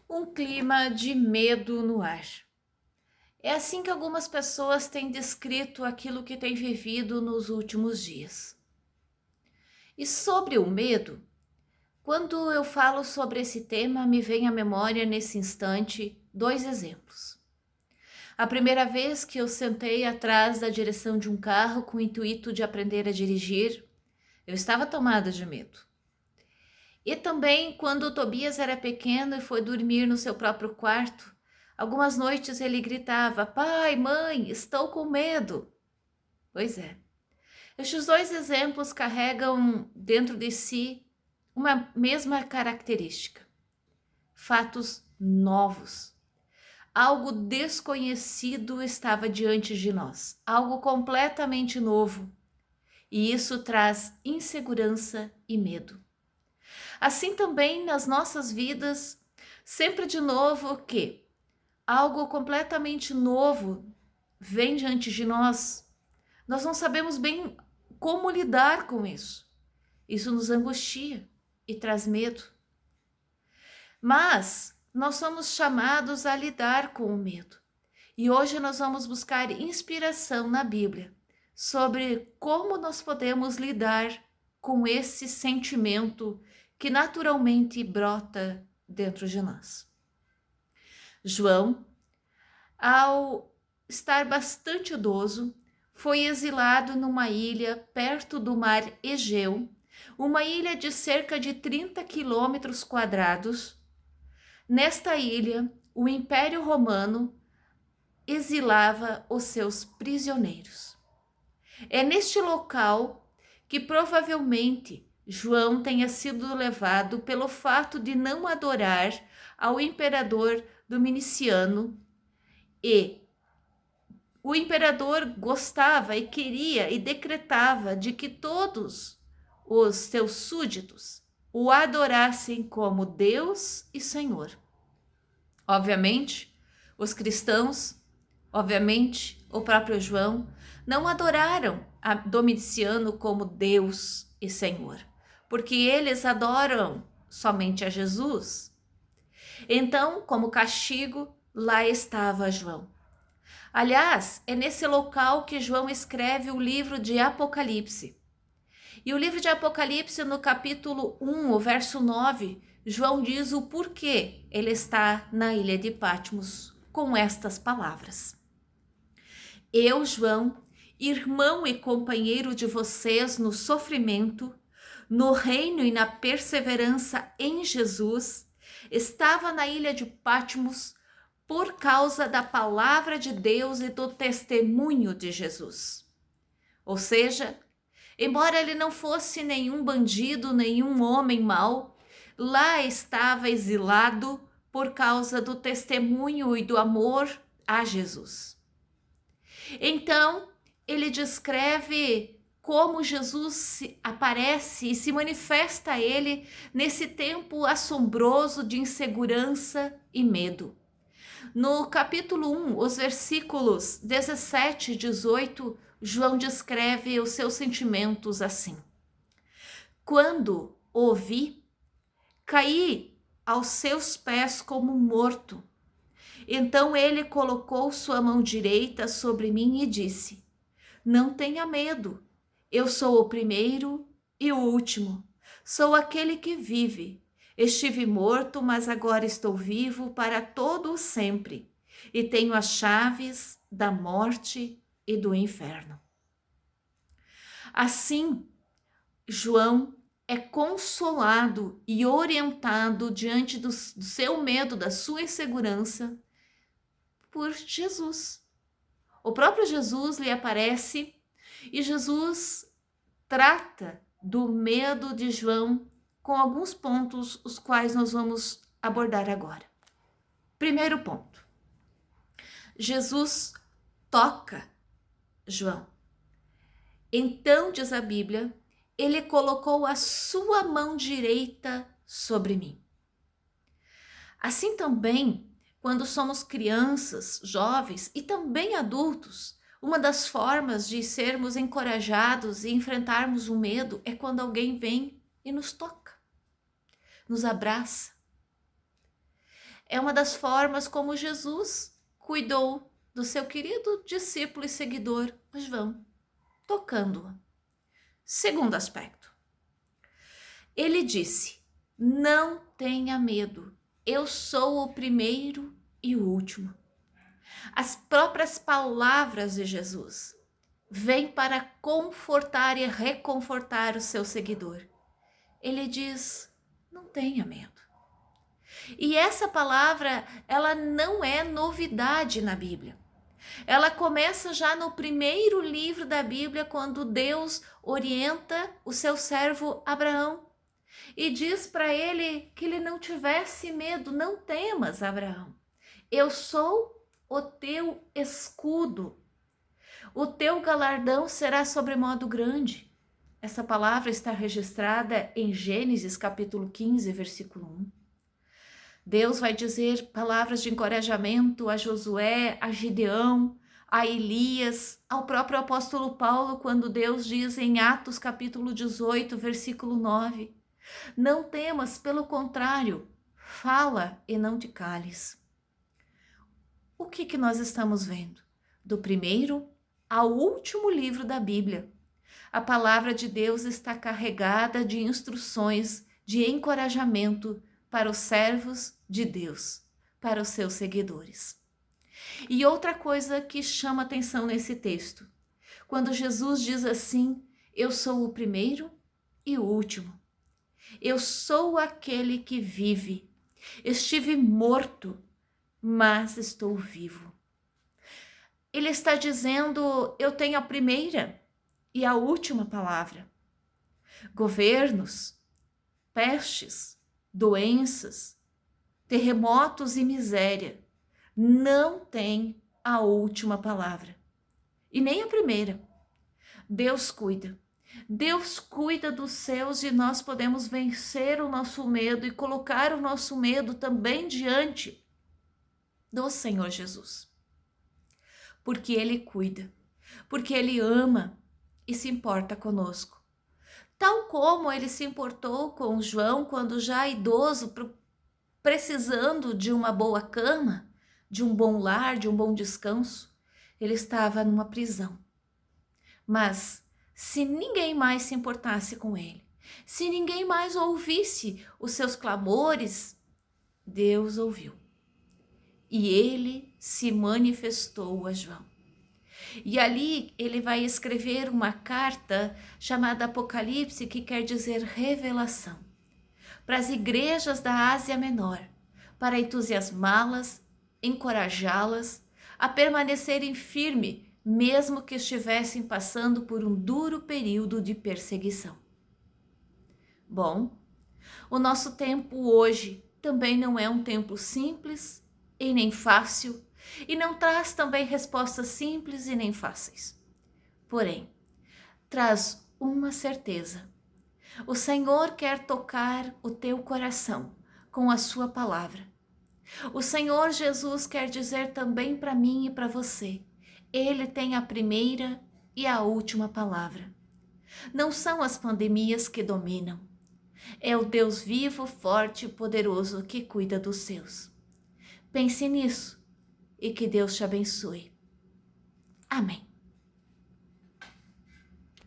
Um clima de medo no ar. É assim que algumas pessoas têm descrito aquilo que têm vivido nos últimos dias. E sobre o medo, quando eu falo sobre esse tema, me vem à memória nesse instante dois exemplos. A primeira vez que eu sentei atrás da direção de um carro com o intuito de aprender a dirigir, eu estava tomada de medo. E também quando o Tobias era pequeno e foi dormir no seu próprio quarto, algumas noites ele gritava: "Pai, mãe, estou com medo." Pois é. Estes dois exemplos carregam dentro de si uma mesma característica: fatos novos. Algo desconhecido estava diante de nós, algo completamente novo. E isso traz insegurança e medo. Assim também nas nossas vidas, sempre de novo que algo completamente novo vem diante de nós. Nós não sabemos bem como lidar com isso. Isso nos angustia e traz medo. Mas nós somos chamados a lidar com o medo. E hoje nós vamos buscar inspiração na Bíblia sobre como nós podemos lidar com esse sentimento que naturalmente brota dentro de nós. João, ao estar bastante idoso, foi exilado numa ilha perto do mar Egeu, uma ilha de cerca de 30 quilômetros quadrados. Nesta ilha, o Império Romano exilava os seus prisioneiros. É neste local que provavelmente João tenha sido levado pelo fato de não adorar ao imperador Dominiciano, e o imperador gostava e queria e decretava de que todos os seus súditos o adorassem como Deus e Senhor. Obviamente, os cristãos, obviamente, o próprio João, não adoraram a Domiciano como Deus e Senhor, porque eles adoram somente a Jesus. Então, como castigo, lá estava João. Aliás, é nesse local que João escreve o livro de Apocalipse. E o livro de Apocalipse, no capítulo 1, o verso 9, João diz o porquê ele está na ilha de Patmos com estas palavras: Eu, João, irmão e companheiro de vocês no sofrimento, no reino e na perseverança em Jesus, estava na ilha de Patmos por causa da palavra de Deus e do testemunho de Jesus. Ou seja, embora ele não fosse nenhum bandido, nenhum homem mau, lá estava exilado por causa do testemunho e do amor a Jesus. Então, ele descreve como Jesus aparece e se manifesta a ele nesse tempo assombroso de insegurança e medo. No capítulo 1, os versículos 17 e 18, João descreve os seus sentimentos assim: Quando o vi, caí aos seus pés como morto. Então ele colocou sua mão direita sobre mim e disse: Não tenha medo, eu sou o primeiro e o último, sou aquele que vive. Estive morto, mas agora estou vivo para todo o sempre, e tenho as chaves da morte e do inferno. Assim, João é consolado e orientado diante do seu medo, da sua insegurança, por Jesus. O próprio Jesus lhe aparece e Jesus trata do medo de João com alguns pontos, os quais nós vamos abordar agora. Primeiro ponto: Jesus toca João. Então, diz a Bíblia, ele colocou a sua mão direita sobre mim. Assim também, quando somos crianças, jovens e também adultos, uma das formas de sermos encorajados e enfrentarmos o medo é quando alguém vem e nos toca, nos abraça. É uma das formas como Jesus cuidou do seu querido discípulo e seguidor, João, tocando-o. Segundo aspecto, ele disse: não tenha medo, eu sou o primeiro e o último. As próprias palavras de Jesus vêm para confortar e reconfortar o seu seguidor. Ele diz: não tenha medo. E essa palavra, ela não é novidade na Bíblia. Ela começa já no primeiro livro da Bíblia, quando Deus orienta o seu servo Abraão e diz para ele que ele não tivesse medo. Não temas, Abraão. Eu sou o teu escudo. O teu galardão será sobremodo grande. Essa palavra está registrada em Gênesis capítulo 15, versículo 1. Deus vai dizer palavras de encorajamento a Josué, a Gideão, a Elias, ao próprio apóstolo Paulo, quando Deus diz em Atos capítulo 18, versículo 9: não temas, pelo contrário, fala e não te cales. O que nós estamos vendo? Do primeiro ao último livro da Bíblia, a palavra de Deus está carregada de instruções, de encorajamento para os servos de Deus, para os seus seguidores. E outra coisa que chama atenção nesse texto, quando Jesus diz assim: eu sou o primeiro e o último. Eu sou aquele que vive. Estive morto, mas estou vivo. Ele está dizendo: eu tenho a primeira e a última palavra. Governos, pestes, doenças, terremotos e miséria não têm a última palavra. E nem a primeira. Deus cuida. Deus cuida dos seus e nós podemos vencer o nosso medo e colocar o nosso medo também diante do Senhor Jesus. Porque Ele cuida, porque Ele ama e se importa conosco. Tal como Ele se importou com João quando já idoso, precisando de uma boa cama, de um bom lar, de um bom descanso. Ele estava numa prisão. Mas se ninguém mais se importasse com ele, se ninguém mais ouvisse os seus clamores, Deus ouviu. E ele se manifestou a João. E ali ele vai escrever uma carta chamada Apocalipse, que quer dizer revelação, para as igrejas da Ásia Menor, para entusiasmá-las, encorajá-las a permanecerem firmes, mesmo que estivessem passando por um duro período de perseguição. Bom, o nosso tempo hoje também não é um tempo simples e nem fácil, e não traz também respostas simples e nem fáceis. Porém, traz uma certeza: o Senhor quer tocar o teu coração com a sua palavra. O Senhor Jesus quer dizer também para mim e para você: Ele tem a primeira e a última palavra. Não são as pandemias que dominam. É o Deus vivo, forte e poderoso que cuida dos seus. Pense nisso e que Deus te abençoe. Amém.